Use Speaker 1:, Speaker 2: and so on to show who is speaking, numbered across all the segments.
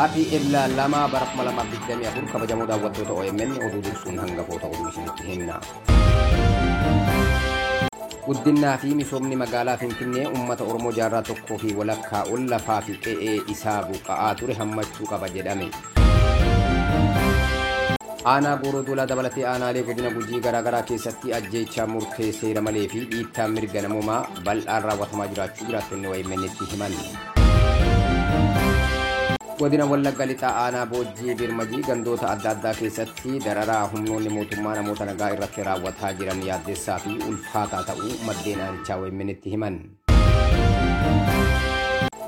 Speaker 1: Ati ibla lama barak malamar digdami afur kabajamoo daawwattoota OMN oduu dursuun hangafoota oduu isinitti himna. Guddinaa fi misoomni magaalaa Finfinnee uummata Oromoo jaarraa tokkoo fi walakkaa ol lafaa fi qe'ee isaa buqqa'aa ture hammachuu qaba jedhame. Aanaa Gooroo Doolaa dabalatee aanaalee godina Gujii garaagaraa keessatti ajjeechaa murtee seera malee fi dhiittaa mirga namoomaa bal'aan raawwatamaa jiraachuu jiraattonni OMN'tti himan. Godina Wallagga Lixaa aanaa Boojjii Birmajii gandoota adda addaa keessatti dararaa humnoonni mootummaa namoota nagaa irratti raawwataa jiran yaaddessaa fi ulfaataa ta'uu maddeen aanichaa OMN'tti himan.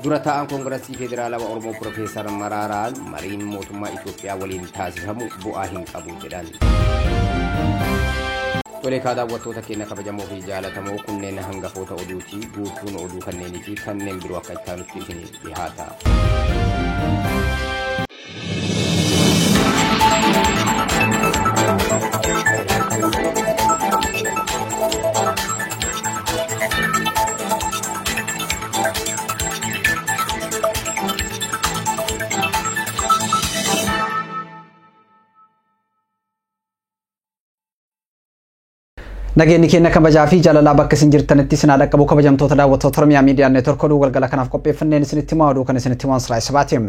Speaker 1: Dura taa'aan Koongirasii Federaalawaa Oromoo Profeesar Maraaraan mariin mootummaa Itoophiyaa waliin taasifamu bu'aa hin qabu jedhan. Toleekaa daawwattoota keenya kabajamoo fi jaalatamoo kunneen hangafoota oduuti. Guutuun oduu kanneenii fi kanneen biroo akka itti aanutti isiniif dhiyaata.
Speaker 2: Nageenyi keenya kabajaa fi jaalalaa bakka isin jirtanitti isin dhaqqabu kabajamtoota daawwattoota Oromiyaa Miidiyaa Neetwork oduu galgala kanaaf qopheeffanneen isinitti himaa oduu kan isinitti himan Siraay Sabaatiin.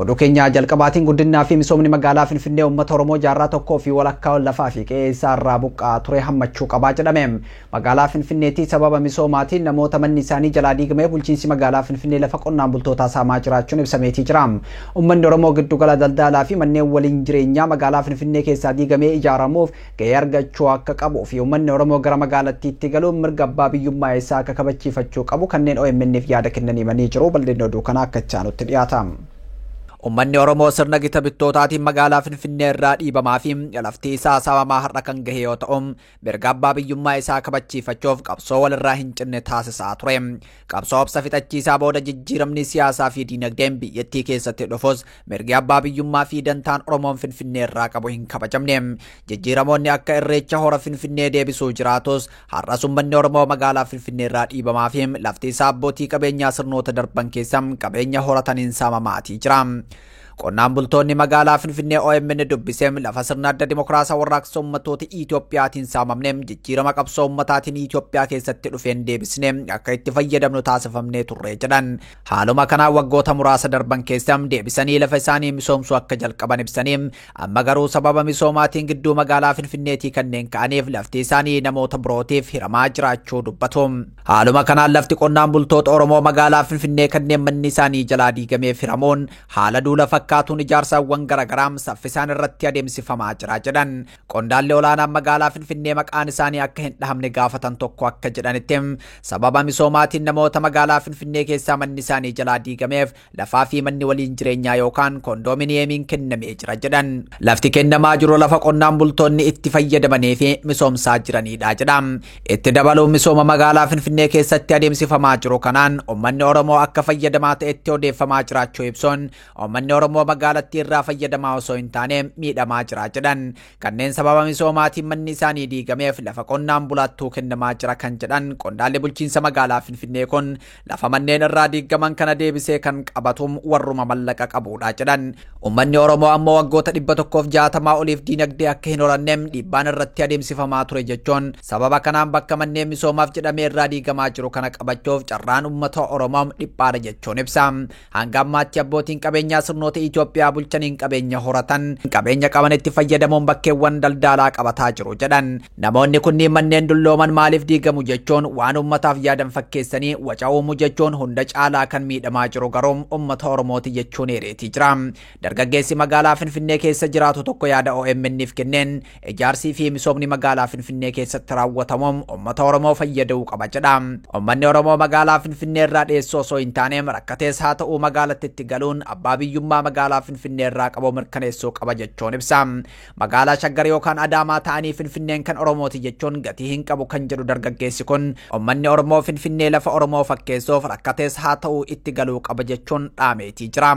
Speaker 2: Oduu keenya jalqabaatiin guddinaa fi misoomni magaalaa Finfinnee uummata Oromoo jaarraa tokkoo fi walakkaa ol lafaa fi qe'ee isaa irraa buqqa'aa ture hammachuu qabaa jedhame. Magaalaa Finfinneetti sababa misoomaatiin namoota manni isaanii jalaa diigame bulchiinsi magaalaa Finfinnee lafa qonnaan bultootaa saamaa jiraachuun ibsameetii jira. Uummanni Oromoo giddugala daldalaa fi manneen waliin jireenyaa magaalaa Finfinnee keessaa diigamee ijaaramuuf gahee argachuu akka qabu fi uummanni Oromoo gara magaalattiitti galuun mirga abbaa biyyummaa isaa akka kabachiifachuu qabu kanneen OMN'f yaada kennanii himanii jiru. Bal'inni oduu kanaa akka itti aanutti dhiyaata. Uummanni Oromoo sirna gita bittootaatiin magaalaa Finfinnee irraa dhiibamaa fi lafti isaa saamamaa har'a kan gahe yoo ta'u mirga abbaa biyyummaa isaa kabachiifachuuf qabsoo walirraa hin cinne taasisaa ture. Qabsoo obsa fixachiisaa booda jijjiiramni siyaasaa fi diinagdeen biyyattii keessatti dhufus mirgi abbaa biyyummaa fi dantaan Oromoon Finfinnee irraa qabu hin kabajamne. Jijjiiramoonni akka irreecha hora Finfinnee deebisuu jiraatus har'as uummanni Oromoo magaalaa Finfinnee irraa dhiibamaa fi lafti isaa abbootii qabeenyaa sirnoota darban keessa qabeenya horataniin saamamaatii jira. Qonnaan bultoonni magaalaa Finfinnee OMN dubbisee lafa sirna adda dimokiraasaa warraaqsa uummattoota Itoophiyaatiin saamamne jijjiirama qabsoo uummataatiin Itoophiyaa keessatti dhufeen deebisne akka itti fayyadamnu taasifamnee turre jedhan. Haaluma kanaan waggoota muraasa darban keessa deebisanii lafa isaanii misoomsuu akka jalqaban ibsanii amma garuu sababa misoomaatiin gidduu magaalaa Finfinneetii kanneen ka'aniif lafti isaanii namoota birootiif hiramaa jiraachuu dubbatu. Haaluma kanaan lafti qonnaan bultoota Oromoo magaalaa Finfinnee kanneen manni isaanii jalaa diigameef hiramuun haala duula fakkaatuun ijaarsaawwan garaagaraa saffisaan irratti adeemsifamaa jira jedhan. Qondaalli olaanaan magaalaa Finfinnee maqaan isaanii akka hin dhahamne gaafatan tokko akka jedhanitti sababa misoomaatiin namoota magaalaa Finfinnee keessaa manni isaanii jalaa diigameef lafaa fi manni waliin jireenyaa yookaan kondoominiyeemiin kennamee jira jedhan. Lafti kennamaa jiru lafa qonnaan bultoonni itti fayyadamanii fi misoomsaa jiranidha jedha. Itti dabaluun misooma magaalaa Finfinnee keessatti adeemsifamaa jiru kanaan uummanni Oromoo akka fayyadamaa ta'etti odeeffamaa jiraachuu ibsuun uummanni Oromoo magaalattii irraa fayyadamaa osoo hin taane miidhamaa jira jedhan. Kanneen sababa misoomaatiin manni isaanii diigameef lafa qonnaan bulaattuu kennamaa jira kan jedhan qondaalli bulchiinsa magaalaa Finfinnee kun lafa manneen irraa diigaman kana deebisee kan qabatu warruma mallaqa qabudha jedhan. Uummanni Oromoo ammoo waggoota 160 oliif diinagdee akka hin horanne dhiibbaan irratti adeemsifamaa ture jechuun sababa kanaan bakka manneen misoomaaf jedhamee irraa diigamaa jiru kana qabachuuf carraan uummata Oromoo dhiphaadha jechuun ibsa. Hanga ammaatti abbootiin qabeenyaa sirnoota Itoophiyaa bulchaniin qabeenya horatan qabeenya qaban itti fayyadamuun bakkeewwan daldalaa qabataa jiru jedhan. Namoonni kunniin manneen dullooman maaliif diigamu jechuun waan uummataaf yaadan fakkeessanii waca uumuu jechuun hunda caalaa kan miidhamaa jiru garuu uummata Oromooti jechuun hireetii jira. Dargaggeessi magaalaa Finfinnee keessa jiraatu tokko yaada OMN'f kenneen ijaarsii fi misoomni magaalaa Finfinnee keessatti raawwatamuun uummata Oromoo fayyaduu qaba jedha. Uummanni Oromoo magaalaa Finfinnee irraa dheessoo osoo hin taane rakkatees haa ta'uu magaalattiitti galuun abbaa biyyummaa magaalaa Finfinnee irraa qabu mirkaneessuu qaba jechuun ibsa. Magaalaa Shaggar yookaan Adaamaa ta'anii Finfinneen kan Oromooti jechuun gatii hin qabu kan jedhu dargaggeessi kun uummanni Oromoo Finfinnee lafa Oromoo fakkeessuuf rakkatees haa ta'uu itti galuu qaba jechuun dhaameetii jira.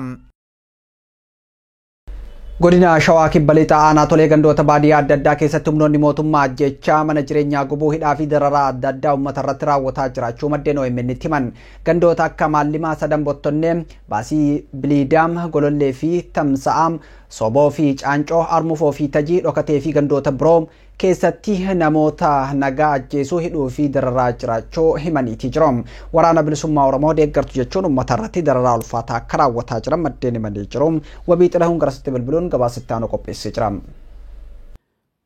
Speaker 2: Godina Shawaa Kibba Lixaa aanaa tolee gandoota baadiyyaa adda addaa keessatti humnoonni mootummaa ajjechaa mana jireenyaa gubuu hidhaa fi dararaa adda addaa uummata irratti raawwataa jiraachuu maddeen OMN itti himan. Gandoota akka Maallimaa, Sadan Bottonnee, Baasii Biliidaam, Golollee fi Tamsa'aam, Soboo fi Caancoo, Armufoo fi Tajii dhokatee fi gandoota biroo keessatti namoota nagaa ajjeesuu hidhuu fi dararaa jiraachuu himaniiti jiru. Waraana bilisummaa Oromoo deeggartu jechuun uummata irratti dararaa ulfaataa akka raawwataa jiran maddeen himanii jiru. Wabii Xilahuun garasitti bilbiluun gabaasatti aanu qopheessee jira.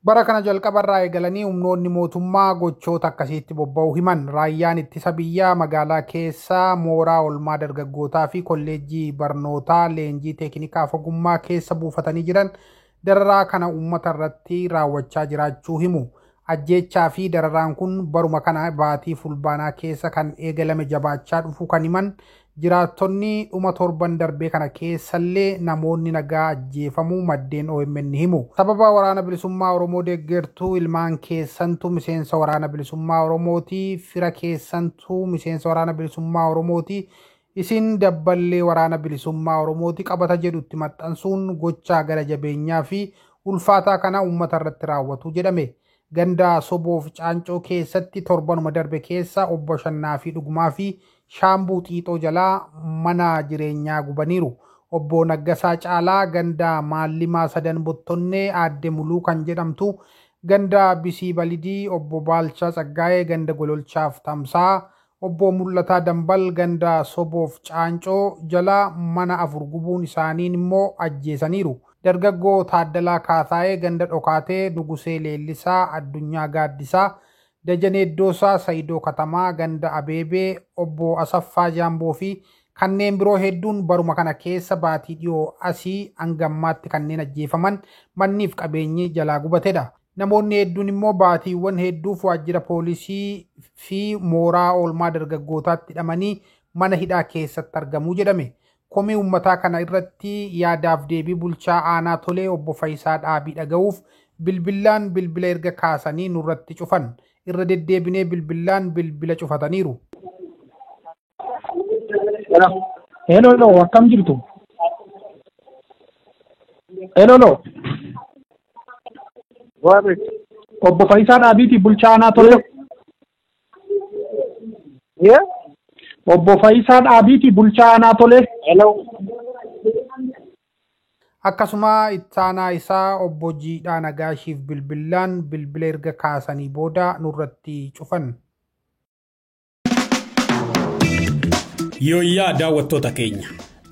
Speaker 3: Bara kana jalqabarraa eegalanii humnoonni mootummaa gochoota akkasiitti bobba'uu himan. Raayyaan ittisa biyyaa magaalaa keessa mooraa oolmaa dargaggootaa fi kolleejjii barnootaa leenjii teeknikaa ogummaa keessa buufatanii jiran dararaa kana uummata irratti raawwachaa jiraachuu himu. Ajjechaa fi dararaan kun baruma kana baatii fulbaanaa keessa kan eegalame jabaachaa dhufuu kan himan. Jiraattonni dhuma torban darbee kana keessallee namoonni nagaa ajjeefamuu maddeen OMN himu. Sababa waraana bilisummaa Oromoo deeggartuu ilmaan keessantu miseensa waraana bilisummaa Oromooti, fira keessantu miseensa waraana bilisummaa Oromooti, isin dabballee waraana bilisummaa Oromooti qabata jedhutti maxxansuun gochaa gara jabeenyaa fi ulfaataa kana uummata irratti raawwatu jedhame. Ganda Soboof Caancoo keessatti torbanuma darbe keessa obbo Shannaa fi Dhugumaa fi Shaambuu Xiixoo jalaa mana jireenyaa gubaniiru. Obbo Naggasaa Caalaa ganda Maallimaa Sadan Bottonnee Aadde Muluu kan jedhamtu, ganda Bisii Balidii obbo Baalchaa Tsaggaayee ganda Gololchaaf Tamsaa, obbo Mul'ataa Dambal ganda Soboof Caancoo jalaa mana afur gubuun isaaniin immoo ajjeesaniiru. Dargaggoo Taaddalaa Kaasaayee ganda Dhokaatee Nugusee Leellisaa Addunyaa Gaaddisaa, Dajanee Iddoosaa Sayidoo Katamaa ganda Abeebee obbo Asaffaa Jaamboo fi kanneen biroo hedduun baruma kana keessa baatii dhiyoo asii hangammaatti kanneen ajjeefaman manniif qabeenyi jalaa gubatedha. Namoonni hedduun immoo baatiiwwan hedduuf waajjira poolisii fi mooraa oolmaa dargaggootaatti hidhamanii mana hidhaa keessatti argamuu jedhame. Komii uummataa kana irratti yaadaaf deebii bulchaa aanaa tolee obbo Faayisaa Dhaabii dhaga'uuf bilbila erga kaasanii nurratti cufan. Irra deddeebinee bilbila cufataniiru.
Speaker 4: Hello, akkam jirtu? Hello. Obbo Faayisaa Dhaabiiti bulchaa aanaa tolee. Obbo Faayisaa Dhaabiiti bulchaa aanaa tolee.
Speaker 5: Hello.
Speaker 3: Akkasuma ittaanaa isaa obbo Jiidhaa Nagaashiif bilbila erga kaasanii booda nurratti cufan.
Speaker 6: Yooyyaa daawwattoota keenya.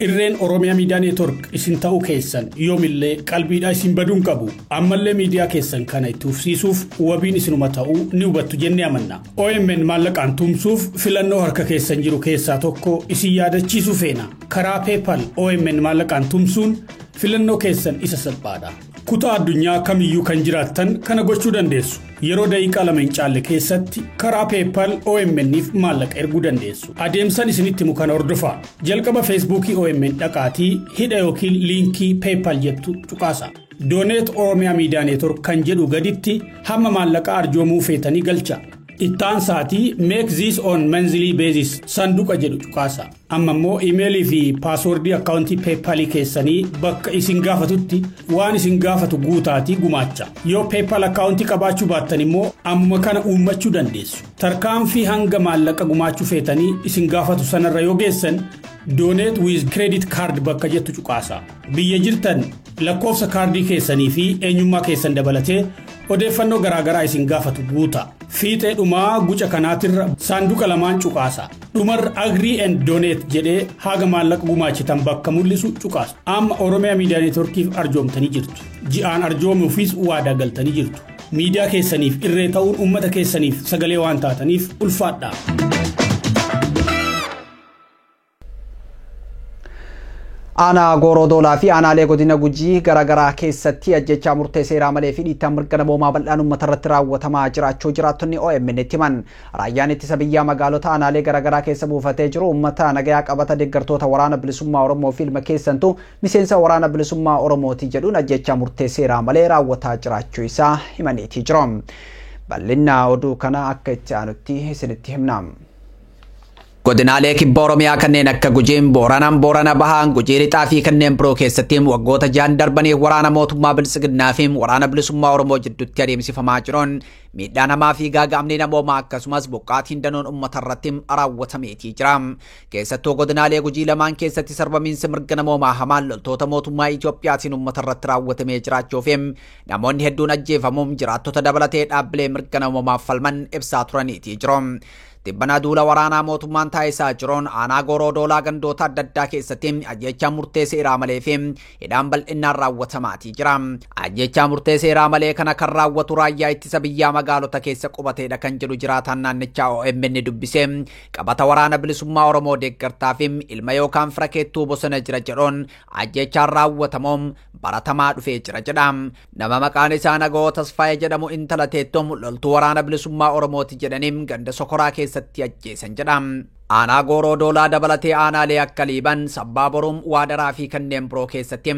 Speaker 6: Irreen Oromiyaa Miidiyaa Neetwork isin ta'uu keessan yoomillee qalbiidhaa isin baduun qabu. Ammallee miidiyaa keessan kana itti ufsiisuuf wabiin isinuma ta'uu ni hubattu jennee amanna. OMN maallaqaan tumsuuf filannoo harka keessan jiru keessaa tokko isin yaadachiisuu feena. Karaa PayPal OMN maallaqaan tumsuun filannoo keessan isa salphaadha. Kutaa addunyaa kamiyyuu kan jiraattan kana gochuu dandeessu. Yeroo daqiiqaa lama hin caalle keessatti karaa PayPal OMN'if maallaqa erguu dandeessu. Adeemsan isinitti himu kana hordofaa. Jalqaba Facebookii OMN dhaqaatii hidha yookiin liinkii PayPal jettu cuqaasa. Donate Oromiyaa Miidiyaa Neetwork kan jedhu gaditti hamma maallaqa arjoomuu feetanii galcha. Ittaan saatii make this on monthly basis sanduqa jedhu cuqaasa. Amma immoo iimeelii fi paaswordii akkaawuntii PayPal keessanii bakka isin gaafatutti waan isin gaafatu guutaatii gumaacha. Yoo PayPal akkaawuntii qabaachuu baattan immoo amma kana uummachuu dandeessu. Tarkaanfii hanga maallaqa gumaachuu feetanii isin gaafatu sanarra yoo geessan donate with credit card bakka jettu cuqaasa. Biyya jirtan lakkoofsa kaardii keessanii fi eenyummaa keessan dabalatee odeeffannoo garaagaraa isin gaafatu guuta. Fiixee dhumaa guca kanaatirra saanduqa lamaan cuqaasa. Dhumarra agree and donate jedhee haga maallaqa gumaachitan bakka mul'isu cuqaasa. Amma Oromiyaa Miidiyaa Neetworkiif arjoomtanii jirtu. Ji'aan arjoomuufis waadaa galtanii jirtu. Miidiyaa keessaniif irree ta'uun uummata keessaniif sagalee waan taataniif ulfaadhaa.
Speaker 2: Aanaa Goorodoolaa fi aanaalee godina Gujii garaagaraa keessatti ajjechaa murtee seeraa malee fi dhiittaa mirga namoomaa bal'aan uummata irratti raawwatamaa jiraachuu jiraattonni OMN itti himan. Raayyaan ittisa biyyaa magaalota aanaalee garaagaraa keessa buufatee jiru uummata nagayaa qabata deeggartoota waraana bilisummaa Oromoo fi ilma keessantu miseensa waraana bilisummaa Oromooti jedhuun ajjechaa murtee seeraa malee raawwataa jiraachuu isaa himaniitii jiru. Bal'inna oduu kana akka itti aanutti isinitti himna. Godinaalee kibba Oromiyaa kanneen akka Gujiin, Booranaan, Boorana Bahaan, Gujii Lixaa fi kanneen biroo keessatti waggoota ja'an darbaniif waraana mootummaa Bilisiginnaa fi waraana bilisummaa Oromoo jidduutti adeemsifamaa jiruun miidhaan hamaa fi gaaga'amni namoomaa akkasumas buqqaatiin danuun uummata irratti raawwatameetii jira. Keessattuu godinaalee Gujii lamaan keessatti sarbamiinsi mirga namoomaa hamaan loltoota mootummaa Itoophiyaatiin uummata irratti raawwatamee jiraachuu fi namoonni hedduun ajjeefamuun jiraattota dabalatee dhaabbilee mirga namoomaaf falman ibsaa turaniitii jiru. Tibbana duula waraanaa mootummaan taasisaa jiruun aanaa Gooroo Doolaa gandoota adda addaa keessatti ajjechaa murtee seeraa malee fi hidhaan bal'inaan raawwatamaatii jira. Ajjechaa murtee seeraa malee kana kan raawwatu raayyaa ittisa biyyaa magaalota keessa qubateedha kan jedhu jiraataan naannichaa OMN dubbisee qabata waraana bilisummaa Oromoo deeggartaa fi ilma yookaan fira keettuu bosona jira jedhuun ajjechaan raawwatamuun baratamaa dhufee jira jedha. Nama maqaan isaa Nagoo Tasfaayee jedhamu intala teettoom loltuu waraana bilisummaa Oromooti jedhaniin ganda Sokoraa keessatti ajjeesan jedha. Aanaa Gooroo Doolaa dabalatee aanaalee akka Liiban, Sabbaa Boruum, Waadaraa fi kanneen biroo keessatti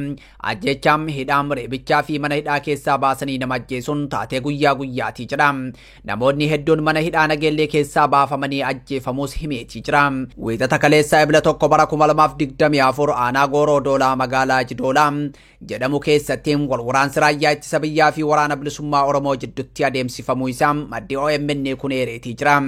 Speaker 2: ajjechaan hidhaan reebichaa fi mana hidhaa keessaa baasanii nama ajjeesuun taatee guyyaa guyyaatii jedha. Namoonni hedduun mana hidhaa Nageellee keessaa baafamanii ajjeefamuus himeetii jira. Wiixata kaleessaa Ebila 1 bara 2024 aanaa Gooroo Doolaa magaalaa Jidoolaa jedhamu keessatti walwaraansi raayyaa ittisa biyyaa fi waraana bilisummaa Oromoo jidduutti adeemsifamuu isaa maddi OMN kun eereetii jira.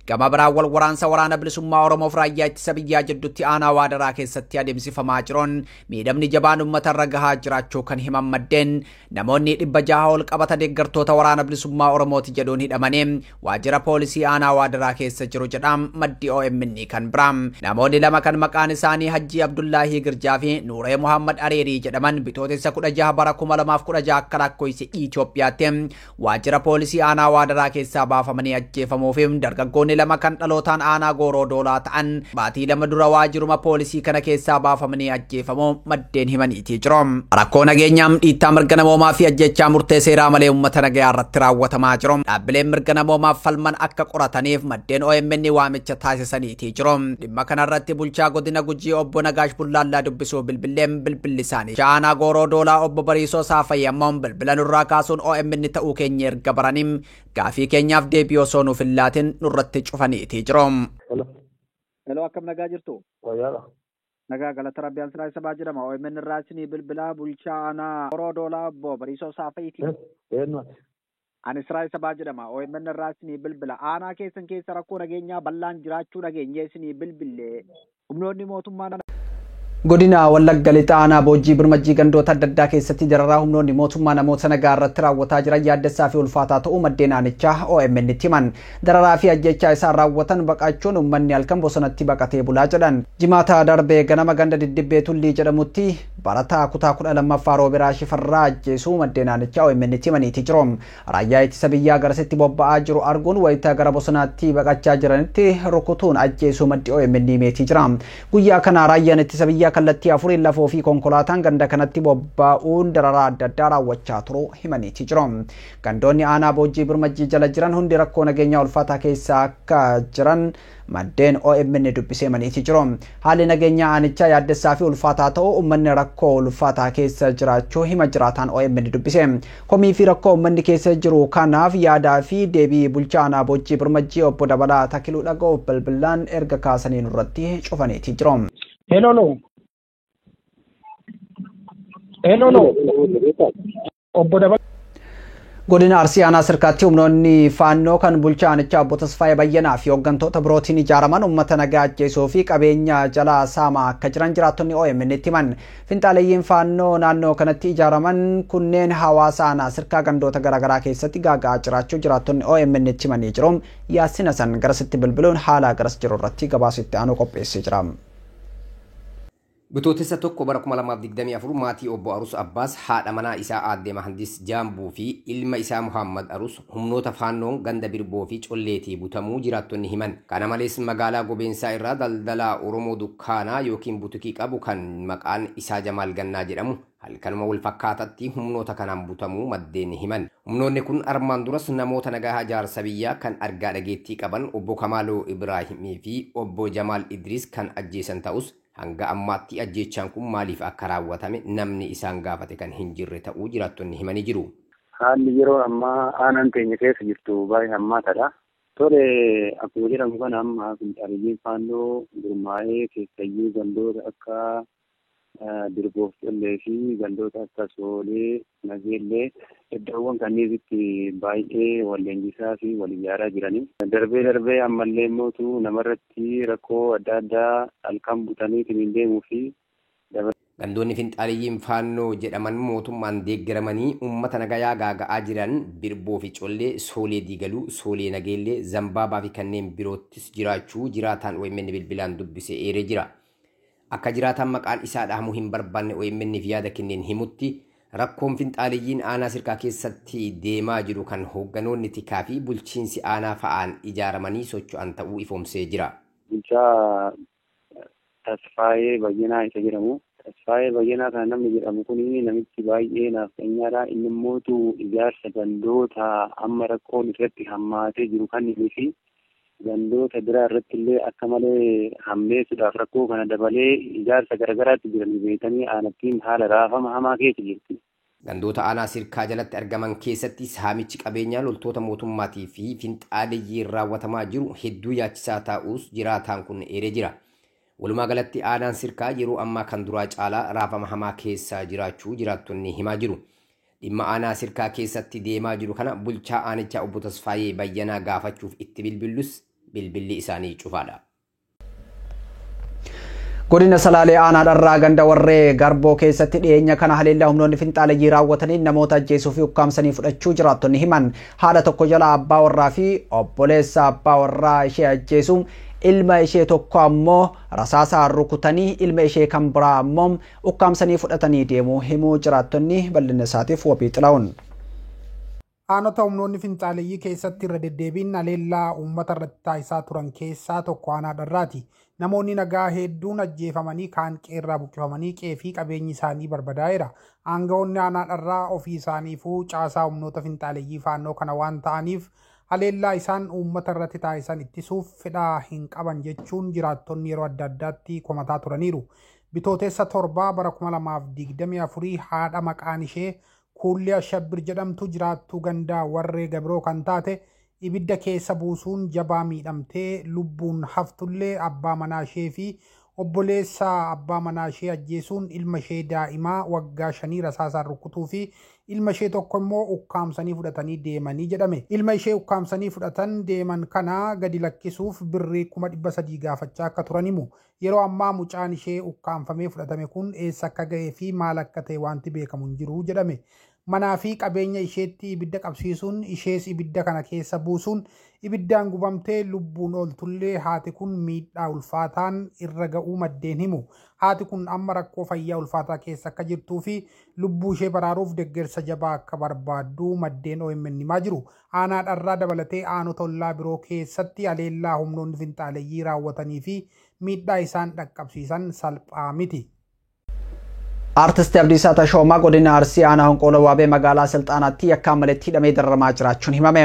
Speaker 2: Gama biraan walwaraansa waraana bilisummaa Oromoof raayyaa ittisa biyyaa jidduutti aanaa Waadaraa keessatti adeemsifamaa jiruun miidhamni jabaan uummata irra gahaa jiraachuu kan himan maddeen namoonni 600 ol qabata deeggartoota waraana bilisummaa Oromooti jedhuun hidhamanii waajjira poolisii aanaa Waadaraa keessa jiru jedha maddi OMN kan biraa. Namoonni lama kan maqaan isaanii Hajji Abdullaahii Girjaa fi Nuuree Muhammad Areerii jedhaman bitootessa 16 bara 2016 akka lakkoofsa Itoophiyaatti waajjira poolisii aanaa Waadaraa keessaa baafamanii ajjeefamuu fi dargaggoonni lama kan dhalootaan aanaa Gooroo Doolaa ta'an baatii lama dura waajjiruma poolisii kana keessaa baafamanii ajjeefamuu maddeen himaniitii jiru. Rakkoo nageenyaa dhiittaa mirga namoomaa fi ajjechaa murtee seeraa malee uummata nagayaa irratti raawwatamaa jiru. Dhaabbileen mirga namoomaaf falman akka qorataniif maddeen OMN waamicha taasisaniitii jiru. Dhimma kanarratti bulchaa godina Gujii obbo Nagaash Bullaallaa dubbisuu bilbileen bilbilli isaanii aanaa Gooroo Doolaa obbo Bariisoo Saafayyamoon bilbila nurraa kaasuun OMN ta'uu keenya erga baraniim gaafii keenyaaf deebii osoo nuuf hin laatin nurratti cufaniitii jiru.
Speaker 5: Hello, akkam nagaa jirtu?
Speaker 4: Wayyaadha.
Speaker 5: Nagaa galata Rabbiyaan Siraa Sabaa jedhama. OMN irraa isinii bilbilaa bulchaa aanaa Gooroo Doolaa obbo Bariisoo Saafayiiti.
Speaker 4: Eenyuuti?
Speaker 5: Ani Siraa Sabaa jedhama. OMN irraa isinii bilbila. Aanaa keessan keessa rakkoo nageenyaa bal'aan jiraachuu dhageenyee isinii bilbille. Humnoonni mootummaa
Speaker 2: Godina Wallagga Lixaa aanaa Boojjii Birmajjii gandoota adda addaa keessatti dararaa humnoonni mootummaa namoota nagaa irratti raawwataa jiran yaaddessaa fi ulfaataa ta'uu maddeen aanichaa OMN itti himan. Dararaa fi ajjechaa isaan raawwatan baqachuun uummanni halkan bosonatti baqatee bulaa jedhan. Jimaata darbee ganama ganda Diddibbee Tullii jedhamutti barataa kutaa 12ffaa Roobiraa Shifarraa ajjeesuu maddeen aanichaa OMN itti himaniitii jiru. Raayyaa ittisa biyyaa garasitti bobba'aa jiru arguun wayita gara bosonaatti baqachaa jiranitti rukutuun ajjeesuu maddi OMN himeetii jira. Guyyaa kana raayyaan ittisa biyyaa kallattii afuriin lafoo fi konkolaataan ganda kanatti bobba'uun dararaa adda addaa raawwachaa turu himaniitii jiru. Gandoonni aanaa Boojjii Birmajjii jala jiran hundi rakkoo nageenyaa ulfaataa keessa akka jiran maddeen OMN dubbisee maniitii jiru. Haalli nageenyaa aanichaa yaaddessaa fi ulfaataa ta'uu uummanni rakkoo ulfaataa keessa jiraachuu hima jiraataan OMN dubbise. Komii fi rakkoo uummanni keessa jiru kanaaf yaadaa fi deebii bulchaa aanaa Boojjii Birmajjii obbo Dabalaa Takiluu dhaga'uuf bilbilaan erga kaasaniin irratti cufaniitii jiru.
Speaker 4: Hello. Obbo Dabalaa.
Speaker 2: Godina Arsii aanaa Sirkaatti humnoonni faannoo kan bulchaa aanichaa obbo Tasfaayee Bayyanaa fi hooggantoota birootiin ijaaraman uummata nagaa ajjeesuu fi qabeenya jalaa saamaa akka jiran jiraattonni OMN itti himan. Finxaaleeyyiin faannoo naannoo kanatti ijaaraman kunneen hawaasa aanaa Sirkaa gandoota garaagaraa keessatti gaaga'aa jiraachuu jiraattonni OMN itti himanii jiru. Yaasina san garasitti bilbiluun haala garas jiru irratti gabaasitti aanu qopheessee jira.
Speaker 1: Bitootessa 1 bara 2024 maatii obbo Arus Abbaas haadha manaa isaa aadde Mahandis Jaambuu fi ilma isaa Muhammad Arus humnoota faannoon ganda Birboo fi Colleetii butamuu jiraattonni himan. Kana malees magaalaa Gobeensaa irraa daldalaa Oromoo dukkaanaa yookiin butikii qabu kan maqaan isaa Jamaal Gannaa jedhamu halkanuma wal fakkaatatti humnoota kanaan butamuu maddeen himan. Humnoonni kun armaan duras namoota nagaa jaarsa biyyaa kan argaa dhageettii qaban obbo Kamaaloo Ibraahimii fi obbo Jamaal Idris kan ajjeesan ta'us hanga ammaatti ajjechaan kun maaliif akka raawwatame namni isaan gaafate kan hin jirre ta'uu jiraattonni himanii jiru.
Speaker 7: Haalli yeroo ammaa aanaan keenya keessa jirtu baay'ee hammaataadha. Tole akkuma jedhamu kana amma finxaaliyyeen faannoo gurmaa'ee keessayyuu gandoota akka Dirboof Collee fi gandoota akka Soolee, Nageellee iddoowwan kanneenitti baay'ee wal leenjisaa fi wal ijaaraa jiranii. Darbee ammallee immootu namarratti rakkoo adda addaa halkan butaniitiin hin deemuu fi
Speaker 1: gandoonni finxaaliyyiin faannoo jedhaman mootummaan deeggaramanii uummata nagayaa gaaga'aa jiran Birboo fi Collee, Soolee Diigaluu, Soolee Nageellee, Zambaabaa fi kanneen biroottis jiraachuu jiraataan OMN bilbilaan dubbisee eeree jira. Akka jiraataan maqaan isaa dhahamuu hin barbaanne OMN fi yaada kenneen himutti rakkoon finxaaliyyiin aanaa sirkaa keessatti deemaa jiru kan hoogganoonni tikaa fi bulchiinsi aanaa fa'aan ijaaramanii socho'an ta'uu ifoomsee jira.
Speaker 7: Bulchaa Tasfaayee Bayyanaa isa jedhamu. Tasfaayee Bayyanaa kan namni jedhamu kun namichi baay'ee naafteenyaadha. Inni immootu ijaarsa gandoota amma rakkoon irratti hammaatee jiru kan fi gandoota biraa irratti illee akka malee hammeessuudhaaf rakkoo kana dabalee ijaarsa garagaraatti jiran beekanii aanattiin haala raafama hamaa keessa jirti.
Speaker 1: Gandoota aanaa sirkaa jalatti argaman keessatti saamichi qabeenyaa loltoota mootummaatii fi finxaaliyyiin raawwatamaa jiru hedduu yaachisaa ta'uus jiraataan kun eeree jira. Walumaa galatti aanaan sirkaa yeroo ammaa kan duraa caalaa raafama hamaa keessa jiraachuu jiraattonni himaa jiru. Dhimma aanaa sirkaa keessatti deemaa jiru kana bulchaa aanichaa obbo Tasfaayee Bayyanaa gaafachuuf itti bilbillus bilbilli isaanii cufaadha.
Speaker 2: Godina Salaalee aanaa dharraa ganda warree Garboo keessatti dhiyeenya kana haleellaa humnoonni finxaaliyyii raawwatanii namoota ajjeesuu fi ukkaamsanii fudhachuu jiraattonni himan. Haadha tokko jala abbaa warraa fi obboleessa abbaa warraa ishee ajjeesuun ilma ishee tokko ammoo rasaasaan rukutanii ilma ishee kan biraa ammoo ukkaamsanii fudhatanii deemuu himuu jiraattonni bal'ina isaatiif wabii xilaa'uun.
Speaker 3: Aanota humnoonni finxaaliyyii keessatti irra deddeebiin haleellaa uummata irratti taasisaa turan keessaa tokko aanaa dharraati. Namoonni nagaa hedduun ajjeefamanii kaan qeerraa buqqifamanii qeefii qabeenyi isaanii barbadaa'eera. Aangawoonni aanaa dharraa ofii isaaniifuu caasaa humnoota finxaaliyyii faannoo kana waan ta'aniif haleellaa isaan uummata irratti taasisan ittisuuf fedhaa hin qaban jechuun jiraattonni yeroo adda addaatti komataa turaniiru. Bitootessa 7 bara 2024 haadha maqaan ishee Kuullee Ashabbir jedhamtu jiraattuu gandaa warree Gabroo kan taate ibidda keessa buusuun jabaa miidhamtee lubbuun haftullee abbaa manaa ishee fi obboleessa abbaa manaa ishee ajjeesuun ilma ishee daa'imaa waggaa 5 rasaasaan rukutuu fi ilma ishee tokko immoo ukkaamsanii fudhatanii deemanii jedhame. Ilma ishee ukkaamsanii fudhatan deeman kana gadi lakkisuuf birrii 300 gaafachaa akka turan himu. Yeroo ammaa mucaan ishee ukkaamfamee fudhatame kun eessa akka ga'ee fi maal akka ta'e wanti beekamu hin jiru jedhame. Manaa fi qabeenya isheetti ibidda qabsiisuun ishees ibidda kana keessa buusuun ibiddaan gubamtee lubbuun ooltullee haati kun miidhaa ulfaataan irra ga'uu maddeen himu. Haati kun amma rakkoo fayyaa ulfaataa keessa akka jirtuu fi lubbuu ishee baraaruuf deeggarsa jabaa akka barbaaddu maddeen OMN himaa jiru. Aanaa dharraa dabalatee aanota ollaa biroo keessatti haleellaa humnoonni finxaaleyyii raawwatanii fi miidhaa isaan dhaqqabsiisan salphaa miti.
Speaker 2: Artist Abdiisaa Tashoomaa godina Arsii aanaa Honqoloo Waabee magaalaa Silxaanaatti yakkaan maletti hidhamee dararamaa jiraachuun himame.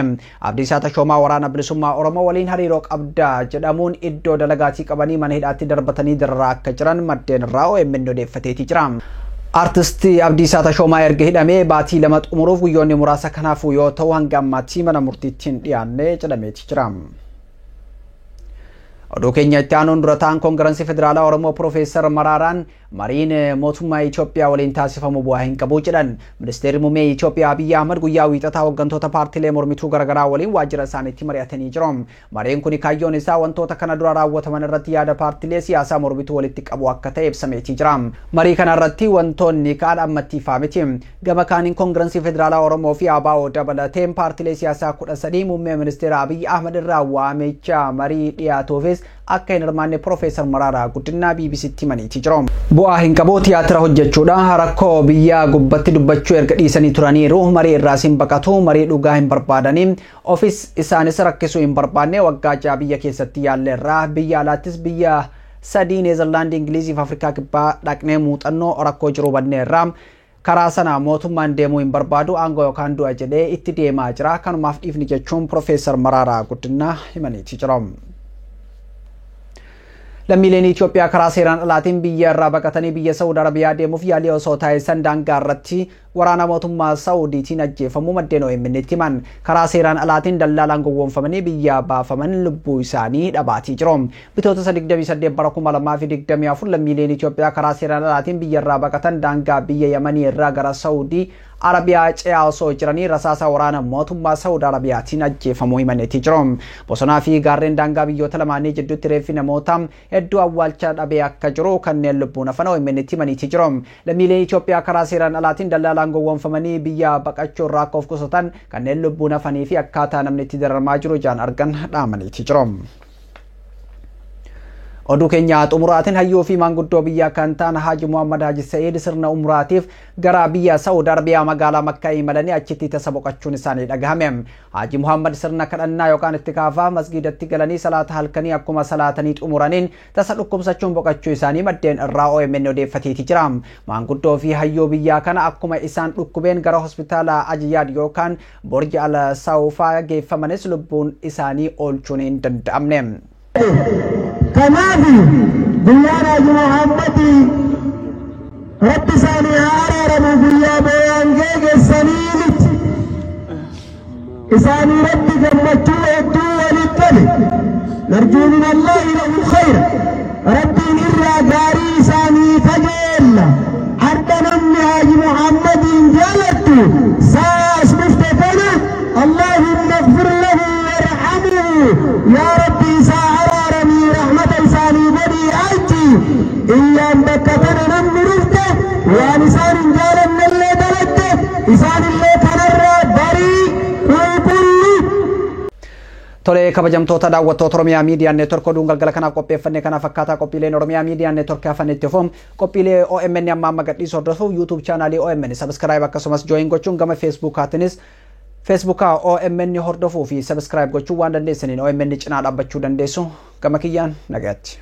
Speaker 2: Abdiisaa Tashoomaa waraana bilisummaa Oromoo waliin hariiroo qabda jedhamuun iddoo dalagaatii qabanii mana hidhaatti darbatanii dararaa akka jiran maddeen irraa OMN odeeffateetii jira. Artist Abdiisaa Tashoomaa erga hidhamee baatii 2 xumuruuf guyyoonni muraasa kanaafuu yoo ta'u hanga ammaatti mana murtiitti hin dhiyaanne jedhameetii jira. Oduu keenya itti aanuun dura ta'an Koongirensii Federaalaa Oromoo Profeesar Maraaraan mariin mootummaa Itoophiyaa waliin taasifamu bu'aa hin qabu jedhan. Ministeerri muummee Itoophiyaa Abiyyi Ahmad guyyaa wiixataa hooggantoota paartiilee mormituu garaagaraa waliin waajjira isaaniitti mari'atanii jiru. Mariin kun kaayyoon isaa wantoota kana dura raawwataman irratti yaada paartiilee siyaasaa mormituu walitti qabu akka ta'e ibsameetii jira. Marii kana irratti wantoonni kaan ammatti ifaa miti. Gama kaaniin Koongirensii Federaalaa Oromoo fi ABO dabalateen paartiilee siyaasaa 13 muummee ministeera Abiyyi Ahmad irraa waamicha marii dhiyaatuufis akka hin hirmaanne Profeesar Maraaraa Guddinaa BBCtti himaniitii jiru. Bu'aa hin qabu tiyaatira hojjechuudha rakkoo biyya gubbatti dubbachuu erga dhiisanii turaniiru marii irraa sin baqatu marii dhugaa hin barbaadanii ofis isaanis rakkisuu hin barbaanne waggaa 6 biyya keessatti yaalleerraa biyya alaattis biyya 3 Neezerlaandii Ingilizii fi Afrikaa kibbaa dhaqnee muuxannoo rakkoo jiru banneerraa karaa sana mootummaan deemuu hin barbaadu aangoo yookaan du'a jedhee itti deemaa jira kanumaaf dhiifni jechuun Profeesar Maraaraa Guddinaa himaniitii jiru. Lammiileen Itoophiyaa karaa seeraan alaatiin biyya irraa baqatanii biyya Saawud Arabiyaa deemuuf yaalii osoo taasisan daangaa irratti waraana mootummaa Saawudiitiin ajjeefamuu maddeen OMN itti himan. Karaa seeraan alaatiin dallaalaan gowwoomfamanii biyyaa baafaman lubbuu isaanii dhabaatii jiru. Bitootessa 28 bara 2024 lammiileen Itoophiyaa karaa seeraan alaatiin biyyarraa baqatan daangaa biyya Yamanii irraa gara Saawudii Arabiyaa ce'aa osoo jiranii rasaasa waraana mootummaa Saawudi Arabiyaatiin ajjeefamuu himaneetii jiru. Bosonaa fi gaarreen daangaa biyyoota lamaanii jidduutti reeffi namoota hedduu awwaalchaa dhabee akka jiru kanneen lubbuun hafan OMN itti himaniitii jiru. Lammiileen Itoophiyaa karaa seeraan alaatiin dallaalaan gowwoomfamanii biyya baqachuu irraa akka of qusatan kanneen lubbuun hafanii fi akkaataa namni itti dararamaa jiru ijaan argan dhaamaniitii jiru. Oduu keenya xumuraatiin hayyuu fi maanguddoo biyya kan ta'an Haji Muhammad Haji Sa'iid sirna umraatiif gara biyya Saawudi Arabiyaa magaalaa Makkaa imalanii achitti tasa boqochuun isaanii dhagahame. Haji Muhammad sirna kadhannaa yookaan ittikaafaa masgiidatti galanii salaata halkanii akkuma salaatanii xumuraniin tasa dhukkubsachuun boqochuu isaanii maddeen irraa OMN odeeffateeti jira. Maanguddoo fi hayyuu biyyaa kana akkuma isaan dhukkubeen gara hospitaala Ajiyaad yookaan Borji Al Saawufaa geeffamanis lubbuun isaanii oolchuun hin danda'amne.
Speaker 8: كنافي بيانا محمدي رب ساني عرارم بيا بيان جيج السنينت إساني ربي جمتو ودو وللتلي نرجو من الله له الخير ربي نرى جاري ساني فجيل حتى نمي هاج محمد جالتو ساس مفتفنا اللهم اغفر له وارحمه يا ربي ساعرار رحمة إساني بدي أجي إيام بكتنا نمرفته وانسان جالا من اللي دلته إسان اللي تنرى بري والكل
Speaker 2: Tole kabajamtoota daawwattoota Oromiyaa Miidiyaa Neetwork oduun galgala kanaaf qopheeffannee kana fakkaataa qophiileen Oromiyaa Miidiyaa Neetwork hafanetti ofuun qophiilee OMN amma gadhiisuu hordofuuf YouTube chaanaalii OMN subscribe akkasumas join gochuun gama Facebookaatiinis Facebooka OMN hordofuu fi subscribe gochuun waan dandeessaniin OMN cinaa dhaabbachuu dandeessu gama kiyyaan nagaatti.